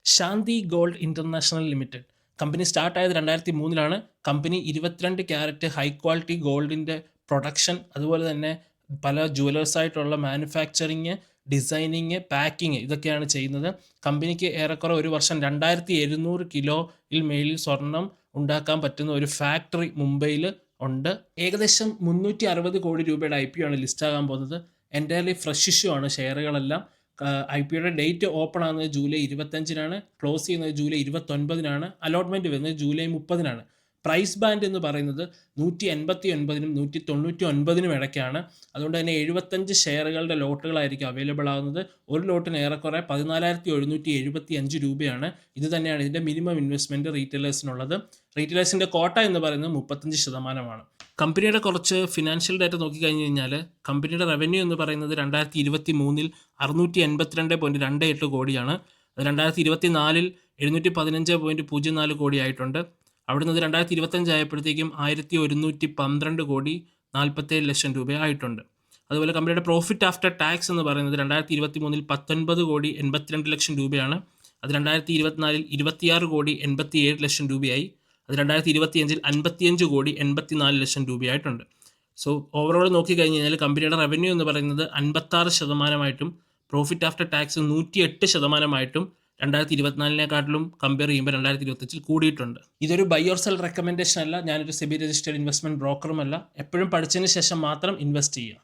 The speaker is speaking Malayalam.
ശാന്തി ഗോൾഡ് ഇൻ്റർനാഷണൽ ലിമിറ്റഡ്. കമ്പനി സ്റ്റാർട്ടായത് 2003 കമ്പനി 22 ക്യാരറ്റ് ഹൈ ക്വാളിറ്റി ഗോൾഡിൻ്റെ പ്രൊഡക്ഷൻ, അതുപോലെ തന്നെ പല ജുവലേഴ്സായിട്ടുള്ള മാനുഫാക്ചറിങ്, ഡിസൈനിങ്, പാക്കിങ് ഇതൊക്കെയാണ് ചെയ്യുന്നത്. കമ്പനിക്ക് ഏറെക്കുറെ ഒരു വർഷം 2700 കിലോയിൽ മേലിൽ സ്വർണം ഉണ്ടാക്കാൻ പറ്റുന്ന ഒരു ഫാക്ടറി മുംബൈയിൽ ഉണ്ട്. ഏകദേശം 360 കോടി രൂപയുടെ IPO ആണ് ലിസ്റ്റ് ആകാൻ പോകുന്നത്. എൻ്റയർലി ഫ്രഷ് ഇഷ്യൂ ആണ് ഷെയറുകളെല്ലാം. IPOയുടെ ഡേറ്റ് ഓപ്പൺ ആകുന്നത് ജൂലൈ 25 ക്ലോസ് ചെയ്യുന്നത് ജൂലൈ 29 അലോട്ട്മെൻറ്റ് വരുന്നത് ജൂലൈ 30 പ്രൈസ് ബാൻഡ് എന്ന് പറയുന്നത് 189 199 ഇടയ്ക്കാണ്. അതുകൊണ്ട് തന്നെ 75 ഷെയറുകളുടെ ലോട്ടുകളായിരിക്കും അവൈലബിൾ ആകുന്നത്. ഒരു ലോട്ടിന് ഏറെക്കുറെ 14,775 രൂപയാണ്. ഇത് തന്നെയാണ് ഇതിൻ്റെ മിനിമം ഇൻവെസ്റ്റ്മെൻറ്റ് റീറ്റെയിലേഴ്സിനുള്ളത്. റീറ്റെയിലേഴ്സിൻ്റെ കോട്ട എന്ന് പറയുന്നത് 35%. കമ്പനിയുടെ കുറച്ച് ഫിനാൻഷ്യൽ ഡാറ്റ നോക്കിക്കഴിഞ്ഞ് കഴിഞ്ഞാൽ കമ്പനിയുടെ റവന്യൂ എന്ന് പറയുന്നത് 2023 682.28 കോടിയാണ്. 2024 715.04 കോടി ആയിട്ടുണ്ട്. അവിടുന്ന് 2025 ആയപ്പോഴത്തേക്കും 1112 കോടി 47 ലക്ഷം രൂപ ആയിട്ടുണ്ട്. അതുപോലെ കമ്പനിയുടെ പ്രോഫിറ്റ് ആഫ്റ്റർ ടാക്സ് എന്ന് പറയുന്നത് 2023 19 കോടി 82 ലക്ഷം രൂപയാണ്. അത് 2024 26 കോടി 87 ലക്ഷം രൂപയായി. അത് 2025 55 കോടി 84 ലക്ഷം രൂപയായിട്ടുണ്ട്. സോ ഓവറോൾ നോക്കിക്കഴിഞ്ഞ് കഴിഞ്ഞാൽ കമ്പനിയുടെ റവന്യൂ എന്ന് പറയുന്നത് 56%, പ്രോഫിറ്റ് ആഫ്റ്റർ ടാക്സ് 108%, 2024 കമ്പയർ ചെയ്യുമ്പോൾ 2025 കൂടിയിട്ടുണ്ട്. ഇതൊരു ബൈ ഓർ സെൽ റെക്കമെൻഡേഷൻ അല്ല. ഞാനൊരു സെബി രജിസ്റ്റേർഡ് ഇൻവെസ്റ്റ്മെൻറ്റ് ബ്രോക്കറുമല്ല. എപ്പോഴും പഠിച്ചതിന് ശേഷം മാത്രം ഇൻവെസ്റ്റ് ചെയ്യുക.